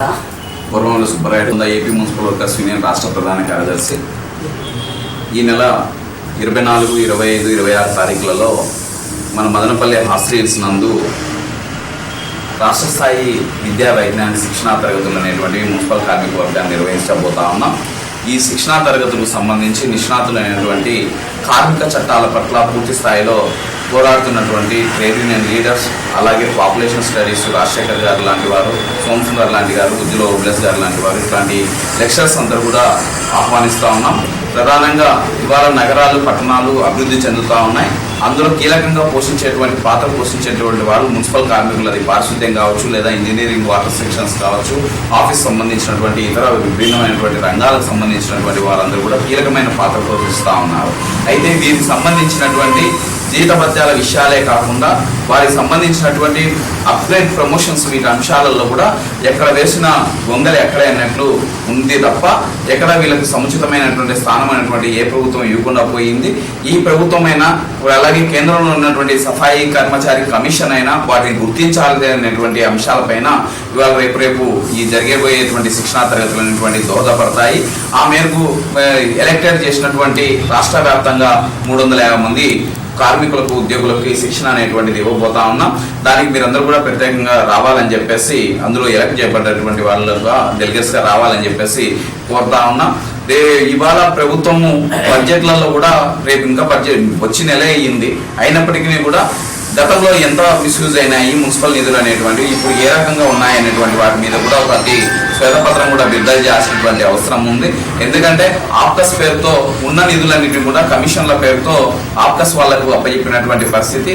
పూర్వంలో Subbarayudu AP municipal workers union రాష్ట్ర ప్రధాన కార్యదర్శి. ఈ నెల 24, 25, 26 తారీఖులలో మన మదనపల్లి హాస్టల్స్ నందు రాష్ట్ర స్థాయి విద్యా వైజ్ఞానిక శిక్షణా తరగతులు అనేటువంటి మున్సిపల్ కార్మిక వర్గాన్ని నిర్వహించబోతా ఉన్నాం. ఈ శిక్షణా తరగతులకు సంబంధించి నిష్ణాతులైనటువంటి కార్మిక చట్టాల పట్ల పూర్తి స్థాయిలో పోరాడుతున్నటువంటి ట్రేడ్ యూనియన్ లీడర్స్, అలాగే పాపులేషన్ స్టడీస్ రాజశేఖర్ గారు లాంటి వారు, సోమసుందర్ లాంటి గారు, ఉద్యోగ ఓబ్లెస్ గారు లాంటి వారు, ఇట్లాంటి లెక్చరర్స్ అందరూ కూడా ఆహ్వానిస్తూ ఉన్నాం. ప్రధానంగా ఇవాళ నగరాలు, పట్టణాలు అభివృద్ధి చెందుతూ ఉన్నాయి. అందులో కీలకంగా పాత్ర పోషించేటువంటి వారు మున్సిపల్ కార్మికులు. అది పారిశుద్ధ్యం కావచ్చు, లేదా ఇంజనీరింగ్, వాటర్ సెక్షన్స్ కావచ్చు, ఆఫీస్ సంబంధించినటువంటి ఇతర విభిన్నమైనటువంటి రంగాలకు సంబంధించినటువంటి వారందరూ కూడా కీలకమైన పాత్ర పోషిస్తూ ఉన్నారు. అయితే వీరికి సంబంధించినటువంటి జీతభత్యాల విషయాలే కాకుండా వారికి సంబంధించినటువంటి అప్గ్రేడ్ ప్రమోషన్స్, వీటి అంశాలలో కూడా ఎక్కడ వేసిన గొంగలి ఎక్కడ అన్నట్లు ఉంది తప్ప ఎక్కడ వీళ్ళకి సముచితమైనటువంటి స్థానం అనేటువంటి ఏ ప్రభుత్వం ఇవ్వకుండా పోయింది. ఈ ప్రభుత్వమైనా, అలాగే కేంద్రంలో ఉన్నటువంటి సఫాయి కర్మచారి కమిషన్ అయినా వాటిని గుర్తించాలి అనేటువంటి అంశాలపైన ఇవాళ రేపు ఈ జరిగేబోయేటువంటి శిక్షణా తరగతులు అనేటువంటి దోహదపడతాయి. ఆ మేరకు ఎలక్టెడ్ చేసినటువంటి రాష్ట్ర వ్యాప్తంగా 350 మంది కార్మికులకు, ఉద్యోగులకు శిక్షణ అనేటువంటిది ఇవ్వబోతా ఉన్నాం. దానికి మీరందరూ కూడా ప్రత్యేకంగా రావాలని చెప్పేసి, అందులో ఎలక్ట్ చేయబడ్డటువంటి వాళ్ళగా డెలిగేట్స్ గా రావాలని చెప్పేసి కోరుతా ఉన్నాం. ఇవాళ ప్రభుత్వము బడ్జెట్లలో కూడా రేపు ఇంకా బడ్జెట్ వచ్చి నెల అయ్యింది. అయినప్పటికీ కూడా గతంలో ఎంత మిస్యూజ్ అయినాయి మున్సిపల్ నిధులు అనేటువంటి, ఇప్పుడు ఏ రకంగా ఉన్నాయనేటువంటి వాటి మీద కూడా ఒకటి శ్వేతపత్రం కూడా విడుదల చేయాల్సినటువంటి అవసరం ఉంది. ఎందుకంటే ఆప్కస్ పేరుతో ఉన్న నిధులన్నింటినీ కూడా కమిషన్ల పేరుతో ఆప్కస్ వాళ్లకు అప్పచెప్పినటువంటి పరిస్థితి,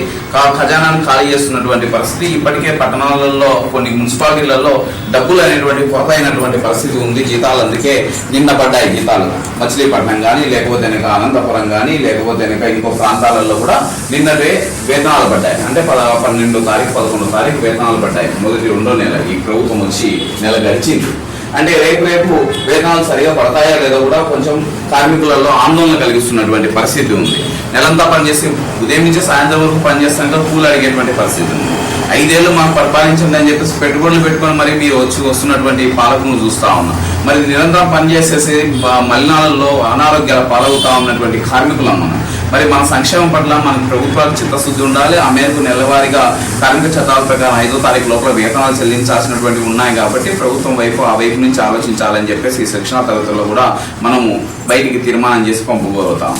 ఖజానాను ఖాళీ చేస్తున్నటువంటి పరిస్థితి. ఇప్పటికే పట్టణాలలో కొన్ని మున్సిపాలిటీలలో డబ్బులు అనేటువంటి కొరత అయినటువంటి పరిస్థితి ఉంది. జీతాలు అందుకే నిన్న పడ్డాయి. జీతాలు మచిలీపట్నం కానీ, లేకపోతే అనంతపురం కానీ, లేకపోతే ఇంకో ప్రాంతాలలో కూడా నిన్ననే వేతనాలు పడ్డాయి. అంటే 12వ తారీఖు, 11వ తారీఖు వేతనాలు పడ్డాయి. మొదటి 2వ నెల ఈ ప్రభుత్వం వచ్చి నెల గడిచింది. అంటే రేపు వేతనాలు సరిగా పడతాయా లేదో కూడా కొంచెం కార్మికులలో ఆందోళన కలిగిస్తున్నటువంటి పరిస్థితి ఉంది. నెలంతా పనిచేసి ఉదయం నుంచి సాయంత్రం వరకు పనిచేస్తాక కూలి అడిగేటువంటి పరిస్థితి ఉంది. 5 ఏళ్ళు మాకు పరిపాలించండి అని చెప్పేసి పెట్టుబడులు పెట్టుకొని మరి మీరు వస్తున్నటువంటి పాలకులను చూస్తా ఉన్నాం. మరి నిరంతరం పనిచేసేసి మలినాలలో అనారోగ్యాల పాలవుతా ఉన్నటువంటి కార్మికులం మనం. మరి మన సంక్షేమం పట్ల మన ప్రభుత్వాలకు చిత్తశుద్ధి ఉండాలి. ఆ మేరకు నెలవారీగా కార్మిక చట్టాల ప్రకారం 5వ తారీఖు లోపల వేతనాలు చెల్లించాల్సినటువంటివి ఉన్నాయి. కాబట్టి ప్రభుత్వం ఆ వైపు నుంచి ఆలోచించాలని చెప్పేసి ఈ శిక్షణా తరగతుల్లో కూడా మనము బయటికి తీర్మానం చేసి పంపుకోగలుగుతాము.